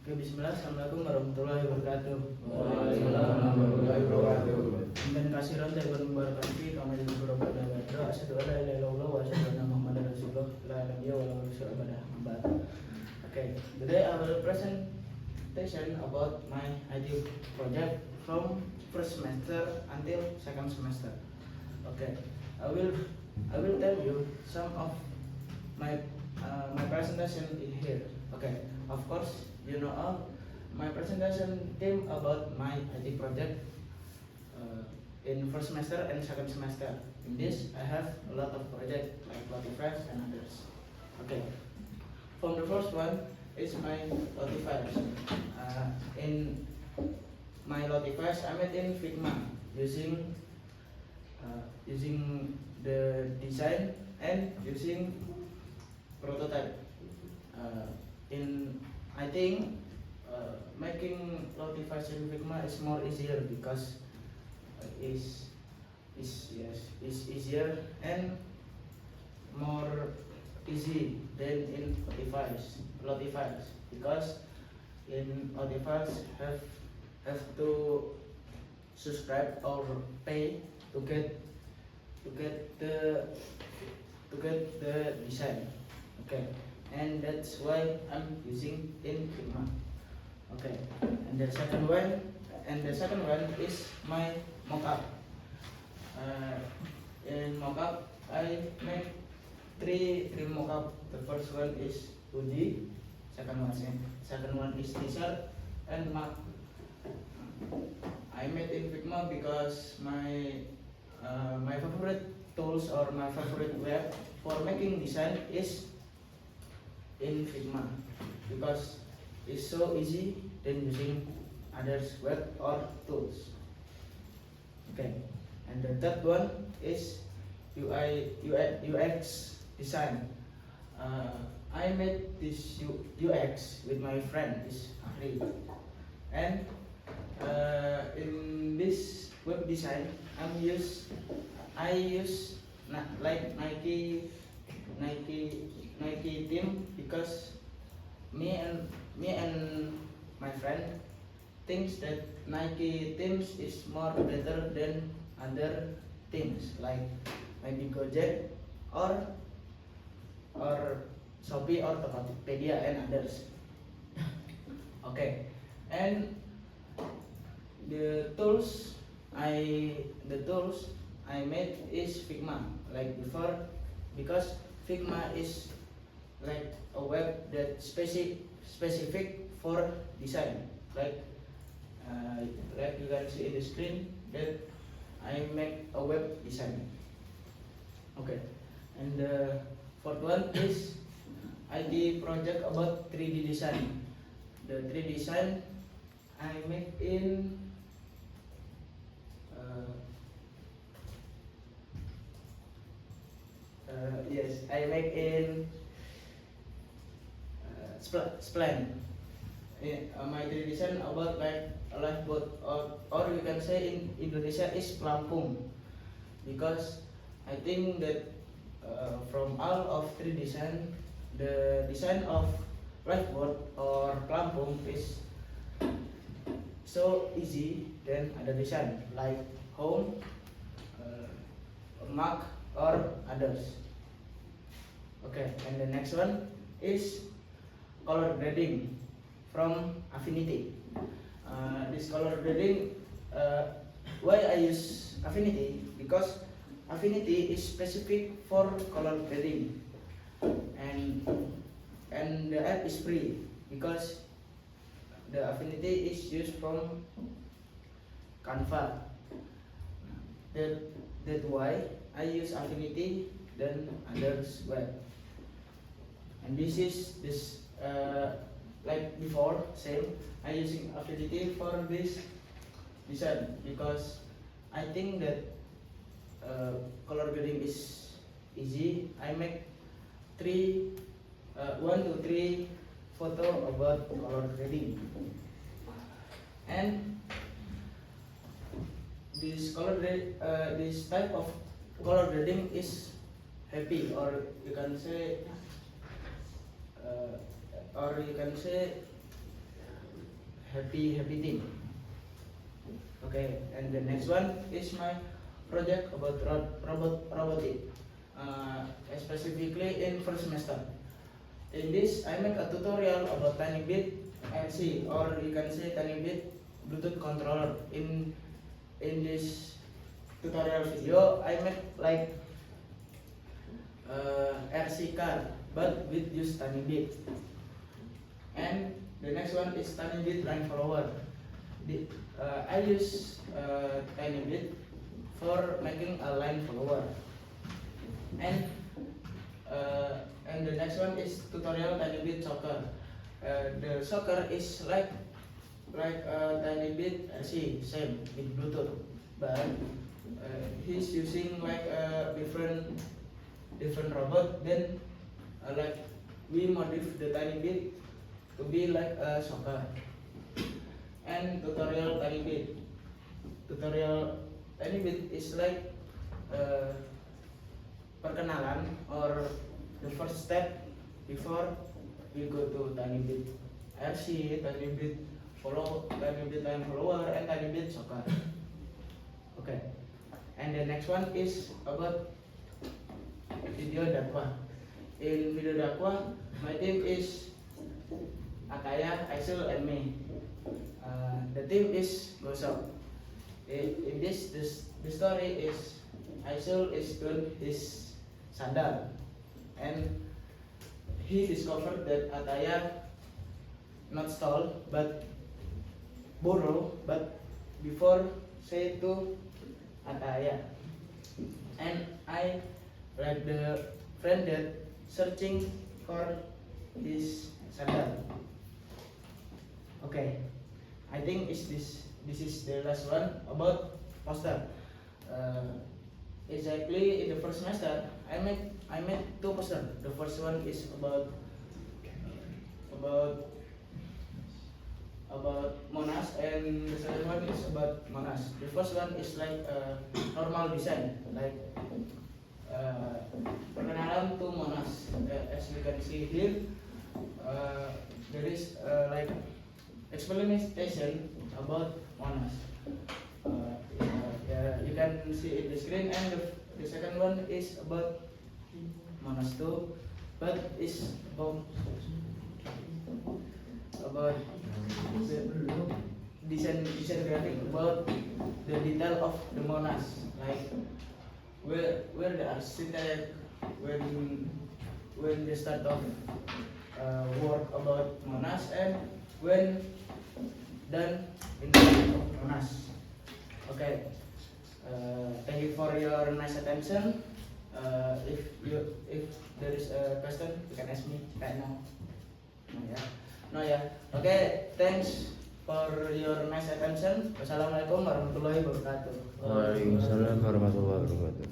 Bismillah, Assalamualaikum warahmatullahi wabarakatuh. Waalaikumsalam warahmatullahi wabarakatuh. Dan kasiran dari membarakati kami di beberapa negara. Asyhadu an la ilaha illallah wa asyhadu anna Muhammadar Rasulullah la nabiyya wa la rasul abadah. Okay, today I will presentation about my IT project from first semester until second semester. Okay, I will tell you some of my my presentation in here. Okay, of course you know all my presentation theme about my IT project in first semester and second semester. In this I have a lot of projects like Lotifresh and others. Okay, from the first one is my Lotifresh. In my Lotifresh I made in Figma using the design and using prototype. I think making Lotifresh in Figma is more easier because is easier and more easy than in Lotifresh because in Lotifresh have to subscribe or pay to get the design. Okay, and that's why I'm using in Figma. Okay, and the second one is my mockup. In mockup I make three mockup. The first one is 2D, second one is t-shirt and mug. I made in Figma because my favorite tools or my favorite web for making design is in Figma because it's so easy than using others web or tools. Okay, and the third one is UX design. I made this UX with my friend is Ahri, and in this web design I use like Nike team because me and my friend thinks that Nike teams is more better than other teams like maybe Gojek or Shopee or Tokopedia and others. Okay, and the tools I made is Figma like before because Figma is like a web that specific for design like you can see in the screen that I make a web design. Okay, and the fourth one is ID project about 3D design. The 3D design I make in I make in Spline. My 3D design about like a lifeboat or you can say in Indonesia is pelampung because I think that from all of 3D design the design of lifeboat or pelampung is so easy than other design like home, mug or others. Okay, and the next one is color grading from Affinity. This color grading, why I use Affinity? Because Affinity is specific for color grading, and the app is free because the Affinity is used from Canva. That's why I use Affinity than others web. And this like before same I using Affinity for this design because I think that color grading is easy. I make 1 to 3 photo about color grading, and this type of color grading is happy or you can say happy team. Okay, and the next one is my project about robotic, specifically in first semester. In this, I make a tutorial about TinyBit NC, or you can say TinyBit Bluetooth controller. In this tutorial video, I make like RC car, but with use TinyBit. And the next one is TinyBit line follower. I use TinyBit for making a line follower. And the next one is tutorial TinyBit soccer. The soccer is like TinyBit RC, same with Bluetooth, but he's using like a different robot. Then like we modify the TinyBit to be like a soccer. And tutorial TinyBit is like perkenalan, or the first step before we go to TinyBit RC, TinyBit line follower, and TinyBit soccer. Okay, and the next one is about video dakwah. In video dakwah, my team is Ataya, Aisyul, and me. The team is Gosok. In this, the story is Aisyul is doing his sandal, and he discovered that Ataya not stole but borrow, but before say to Ataya. And I like the friend that searching for his sandal. Okay, I think this is the last one about poster. Exactly in the first semester, I made two poster. The first one is about Monas, and the second one is about Monas. The first one is like normal design, like perkenalan to Monas. As you can see here, there is like explanation about Monas. You can see in the screen, and the second one is about Monas too, but it's about the design graphic, about the detail of the Monas, like where the architect when they start of work about Monas, and when done in the of Monas. Okay, thank you for your nice attention. If there is a question, you can ask me right now. No, yeah. Okay, thanks for your nice attention. Wassalamualaikum warahmatullahi wabarakatuh. Waalaikumsalam warahmatullahi wabarakatuh.